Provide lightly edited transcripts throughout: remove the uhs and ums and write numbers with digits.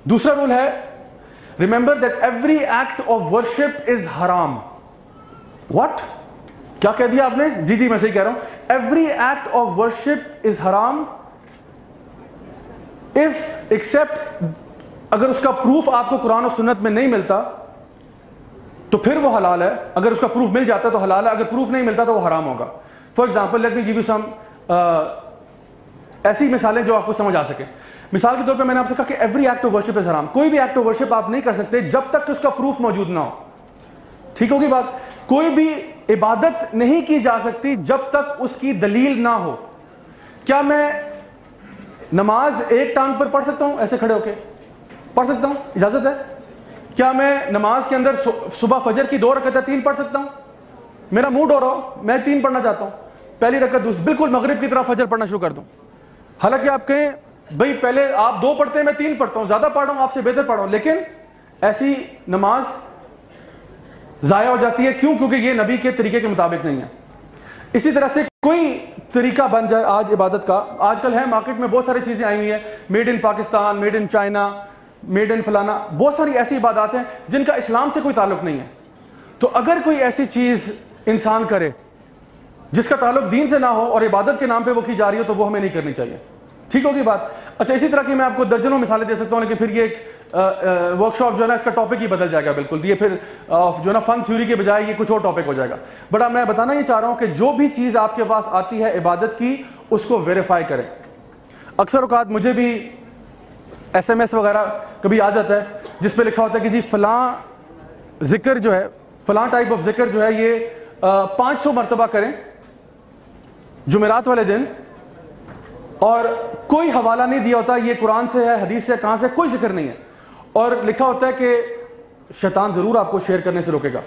دوسرا رول ہے remember that every act of worship is حرام. واٹ؟ کیا کہہ دیا آپ نے؟ جی میں صحیح کہہ رہا ہوں. Every act of worship is حرام اف ایکسپٹ، اگر اس کا پروف آپ کو قرآن و سنت میں نہیں ملتا تو پھر وہ حلال ہے. اگر اس کا پروف مل جاتا ہے تو حلال ہے، اگر پروف نہیں ملتا تو وہ حرام ہوگا. For example let me give you some ایسی مثالیں جو آپ کو سمجھ آ سکیں. مثال کے طور پہ میں نے آپ سے کہا کہ every act of worship is حرام. کوئی بھی ایکٹ آف ورشپ آپ نہیں کر سکتے جب تک کہ اس کا پروف موجود نہ ہو. ٹھیک ہوگی بات؟ کوئی بھی عبادت نہیں کی جا سکتی جب تک اس کی دلیل نہ ہو. کیا میں نماز ایک ٹانگ پر پڑھ سکتا ہوں؟ ایسے کھڑے ہو کے پڑھ سکتا ہوں؟ اجازت ہے؟ کیا میں نماز کے اندر صبح فجر کی 2 رکعتیں 3 پڑھ سکتا ہوں؟ میرا موڈ ہو رہا ہو میں 3 پڑھنا چاہتا ہوں، پہلی رکعت بالکل مغرب کی طرح فجر پڑھنا شروع کر دوں. حالانکہ آپ کہیں بھائی پہلے آپ 2 پڑھتے ہیں میں 3 پڑھتا ہوں، زیادہ پڑھ رہا ہوں آپ سے بہتر پڑھ رہا ہوں، لیکن ایسی نماز ضائع ہو جاتی ہے. کیوں؟ کیونکہ یہ نبی کے طریقے کے مطابق نہیں ہے. اسی طرح سے کوئی طریقہ بن جائے آج عبادت کا، آج کل ہے مارکیٹ میں بہت ساری چیزیں آئی ہوئی ہیں، made in Pakistan, made in China, made in فلانا، بہت ساری ایسی عبادات ہیں جن کا اسلام سے کوئی تعلق نہیں ہے. تو اگر کوئی ایسی چیز انسان کرے جس کا تعلق دین سے نہ ہو اور عبادت کے نام پہ وہ کی جا رہی ہو تو وہ ہمیں نہیں کرنی چاہیے. ٹھیک ہوگی بات؟ اچھا اسی طرح کی میں آپ کو درجنوں مثالیں دے سکتا ہوں، لیکن پھر یہ ایک ورک شاپ جو ہے نا اس کا ٹاپک ہی بدل جائے گا بالکل. یہ پھر جو ہے نا فن تھیوری کے بجائے یہ کچھ اور ٹاپک ہو جائے گا. بٹ اب میں بتانا یہ چاہ رہا ہوں کہ جو بھی چیز آپ کے پاس آتی ہے عبادت کی اس کو ویریفائی کریں. اکثر اوقات مجھے بھی ایس ایم ایس وغیرہ کبھی آ جاتا ہے جس پہ لکھا ہوتا ہے کہ جی فلاں ذکر جو ہے، فلاں ٹائپ آف ذکر جو ہے یہ 500 مرتبہ کریں جمعرات والے دن، اور کوئی حوالہ نہیں دیا ہوتا یہ قرآن سے ہے حدیث سے کہاں سے، کوئی ذکر نہیں ہے، اور لکھا ہوتا ہے کہ شیطان ضرور آپ کو شیئر کرنے سے روکے گا.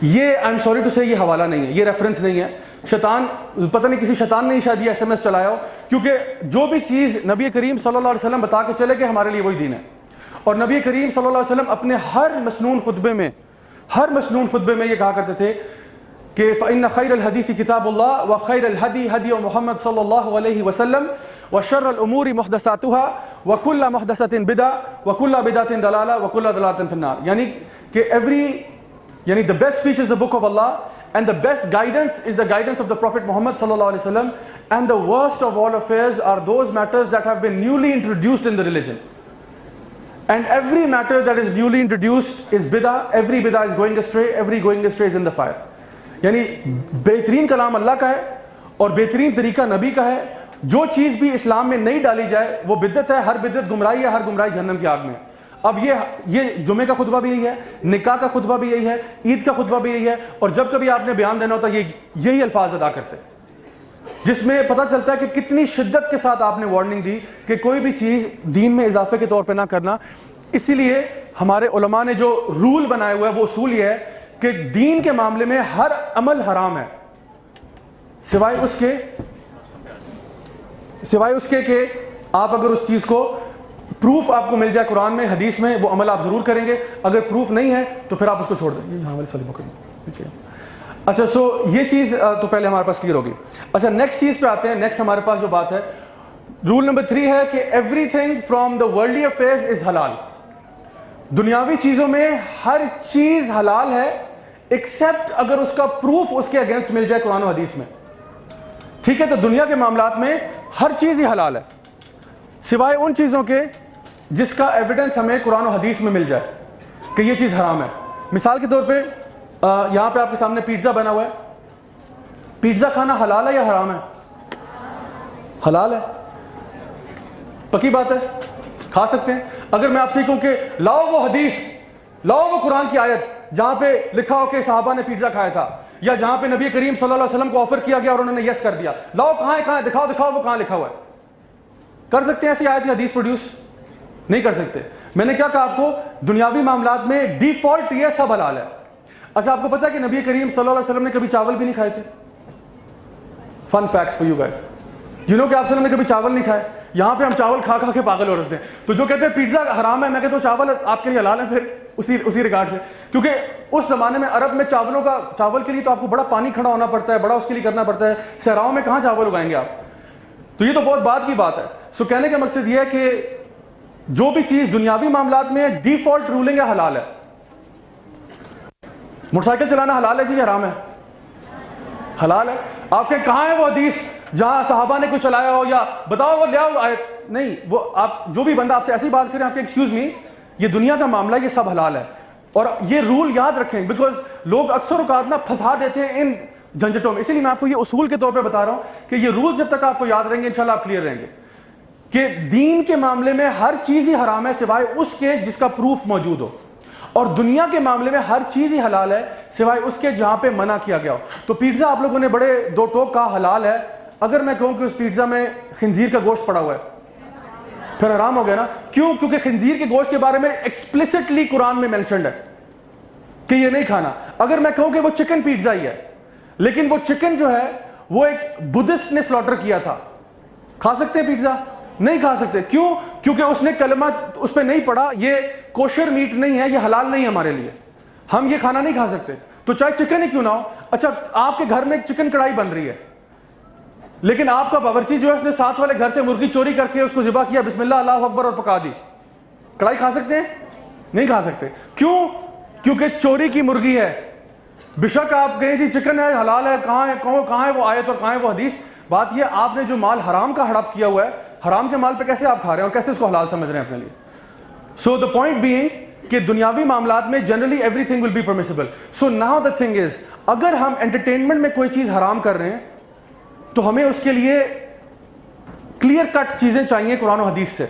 یہ آئی ایم سوری ٹو سے یہ حوالہ نہیں ہے، یہ ریفرنس نہیں ہے. شیطان پتہ نہیں کسی شیطان نے شاید یہ ایس ایم ایس چلایا ہو، کیونکہ جو بھی چیز نبی کریم صلی اللہ علیہ وسلم بتا کے چلے گئے ہمارے لیے وہی دین ہے. اور نبی کریم صلی اللہ علیہ وسلم اپنے ہر مسنون خطبے میں یہ کہا کرتے تھے کہ فَإِنَّ خَيْرَ الْحَدِيثِ كِتَابُ اللَّهِ وَخَيْرَ الْهَدِي هَدْيُ مُحَمَّدٍ صلی اللہ علیہ وسلم وَشَرَّ الْأُمُورِ مُحْدَثَاتُهَا وَكُلَّ مُحْدَثَةٍ بِدْعَةٌ وَكُلَّ بِدْعَةٍ ضَلَالَةٌ وَكُلَّ ضَلَالَةٍ فِي النَّارِ. یعنی کہ the best speech is the book of Allah and the best guidance is the guidance of the Prophet Muhammad sallallahu alaihi wasallam, and the worst of all affairs are those matters that have been newly introduced in the religion. And every matter that is newly introduced is bid'ah, every bid'ah is going astray, every going astray is in the fire. یعنی بہترین کلام اللہ کا ہے اور بہترین طریقہ نبی کا ہے. جو چیز بھی اسلام میں نہیں ڈالی جائے وہ بدعت ہے، ہر بدعت گمراہی ہے، ہر گمراہی جہنم کی آگ میں. اب یہ جمعے کا خطبہ بھی یہی ہے، نکاح کا خطبہ بھی یہی ہے، عید کا خطبہ بھی یہی ہے، اور جب کبھی آپ نے بیان دینا ہوتا ہے یہی الفاظ ادا کرتے ہیں، جس میں پتہ چلتا ہے کہ کتنی شدت کے ساتھ آپ نے وارننگ دی کہ کوئی بھی چیز دین میں اضافے کے طور پہ نہ کرنا. اسی لیے ہمارے علماء نے جو رول بنائے ہوئے ہیں وہ اصول یہ ہے کہ دین کے معاملے میں ہر عمل حرام ہے سوائے اس کے کہ آپ اگر اس چیز کو پروف آپ کو مل جائے قرآن میں حدیث میں وہ عمل آپ ضرور کریں گے. اگر پروف نہیں ہے تو پھر آپ اس کو چھوڑ دیں. اچھا سو یہ چیز تو پہلے ہمارے پاس کلیئر ہوگی. اچھا نیکسٹ چیز پہ آتے ہیں. نیکسٹ ہمارے پاس جو بات ہے رول نمبر 3 ہے کہ everything from the worldly affairs is حلال. دنیاوی چیزوں میں ہر چیز حلال ہے ایکسیپٹ اگر اس کا پروف اس کے اگینسٹ مل جائے قرآن و حدیث میں. ٹھیک ہے؟ تو دنیا کے معاملات میں ہر چیز ہی حلال ہے سوائے ان چیزوں کے جس کا ایویڈنس ہمیں قرآن و حدیث میں مل جائے کہ یہ چیز حرام ہے. مثال کے طور پہ یہاں پہ آپ کے سامنے پیزا بنا ہوا ہے. پیزا کھانا حلال ہے یا حرام ہے؟ حلال ہے، پکی بات ہے، کھا سکتے ہیں. اگر میں آپ سے کہوں کہ لاؤ وہ حدیث، لاؤ وہ قرآن کی آیت جہاں پہ لکھا ہو کہ صحابہ نے پیزا کھایا تھا، یا جہاں پہ نبی کریم صلی اللہ علیہ وسلم کو آفر کیا گیا اور انہوں نے یس کر دیا، لاؤ کہاں ہے دکھاؤ وہ کہاں لکھا ہوا ہے. کر سکتے ہیں ایسی آیت یا حدیث پروڈیوس؟ نہیں کر سکتے. میں نے کیا کہا آپ کو؟ دنیاوی معاملات میں ڈیفالٹ یہ سب حلال ہے. اچھا آپ کو پتا ہے کہ نبی کریم صلی اللہ علیہ وسلم نے کبھی چاول بھی نہیں کھائے تھے؟ Fun fact for you guys. You know کہ آپ نے کبھی چاول نہیں کھائے. یہاں پہ ہم چاول کھا کے پاگل ہو رہے ہیں. تو جو کہتے ہیں پیزا حرام ہے، میں کہتا ہوں چاول آپ کے لیے حلال ہے پھر اسی ریگارڈ سے. کیونکہ اس زمانے میں عرب میں چاول کے لیے تو آپ کو بڑا پانی کھڑا ہونا پڑتا ہے، بڑا اس کے لیے کرنا پڑتا ہے. صحراؤں میں کہاں چاول اگائیں گے آپ؟ تو یہ تو بہت بعد کی بات ہے. سو کہنے کا مقصد یہ ہے کہ جو بھی چیز دنیاوی معاملات میں ڈیفالٹ رولنگ ہے حلال ہے. موٹر سائیکل چلانا حلال ہے جی حرام ہے؟ حلال ہے. آپ کہیں کہاں ہے وہ حدیث جہاں صحابہ نے کوئی چلایا ہو, یا بتاؤ وہ لے آؤ آیت. نہیں, وہ آپ جو بھی بندہ آپ سے ایسی بات کرے آپ کے ایکسکیوز می, یہ دنیا کا معاملہ یہ سب حلال ہے. اور یہ رول یاد رکھیں, بیکاز لوگ اکثر اوقات نا پھنسا دیتے ہیں ان جھنجھٹوں میں. اسی لیے میں آپ کو یہ اصول کے طور پہ بتا رہا ہوں کہ یہ رول جب تک آپ کو یاد رہیں گے انشاءاللہ آپ کلیئر رہیں گے کہ دین کے معاملے میں ہر چیز ہی حرام ہے سوائے اس کے جس کا پروف موجود ہو, اور دنیا کے معاملے میں ہر چیز ہی حلال ہے سوائے اس کے جہاں پہ منع کیا گیا ہو. تو پیزا آپ لوگوں نے بڑے دو ٹوک کہا حلال ہے, اگر میں کہوں کہ اس پیزا میں خنزیر کا گوشت پڑا ہوا ہے پھر حرام ہو گیا نا. کیوں؟ کیونکہ خنزیر کے گوشت کے بارے میں ایکسپلسٹلی قرآن میں مینشنڈ ہے کہ یہ نہیں کھانا. اگر میں کہوں کہ وہ چکن پیزا ہی ہے, لیکن وہ چکن جو ہے وہ ایک بدھسٹ نے سلاٹر کیا تھا, کھا سکتے ہیں پیزا؟ نہیں کھا سکتے. کیوں؟ کیونکہ اس نے کلمہ اس پہ نہیں پڑھا, یہ کوشر میٹ نہیں ہے, یہ حلال نہیں ہے ہمارے لیے, ہم یہ کھانا نہیں کھا سکتے. تو چاہے چکن ہی کیوں نہ ہو. اچھا, آپ کے گھر میں چکن کڑھائی بن رہی ہے, لیکن آپ کا باورچی جو ہے اس نے ساتھ والے گھر سے مرغی چوری کر کے اس کو ذبح کیا, بسم اللہ اللہ اکبر, اور پکا دی. کڑھائی کھا سکتے ہیں؟ نہیں کھا سکتے. کیوں؟ کیونکہ چوری کی مرغی ہے. بے شک آپ کہیں جی چکن ہے حلال ہے, کہاں ہے وہ آیت اور کہاں ہے وہ حدیث. بات یہ آپ نے جو مال حرام کا ہڑپ کیا ہوا ہے, حرام کے مال پہ کیسے آپ کھا رہے ہیں اور کیسے اس کو حلال سمجھ رہے ہیں اپنے لیے. سو دا پوائنٹ بینگ کہ دنیاوی معاملات میں generally everything will be permissible. So now the thing is, اگر ہم انٹرٹینمنٹ میں کوئی چیز حرام کر رہے ہیں تو ہمیں اس کے لیے کلیئر کٹ چیزیں چاہیے قرآن و حدیث سے,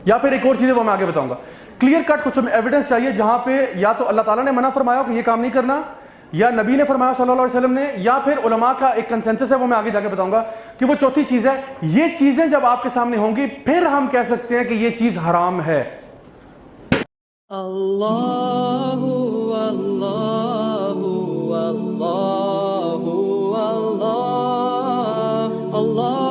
یا پھر ایک اور چیز ہے وہ میں آگے بتاؤں گا. کلیئر کٹ کچھ ہمیں ایویڈنس چاہیے جہاں پہ یا تو اللہ تعالیٰ نے منع فرمایا کہ یہ کام نہیں کرنا, یا نبی نے فرمایا صلی اللہ علیہ وسلم نے, یا پھر علماء کا ایک کنسنسس ہے, وہ میں آگے جا کے بتاؤں گا کہ وہ چوتھی چیز ہے. یہ چیزیں جب آپ کے سامنے ہوں گی پھر ہم کہہ سکتے ہیں کہ یہ چیز حرام ہے. اللہ اللہ اللہ اللہ اللہ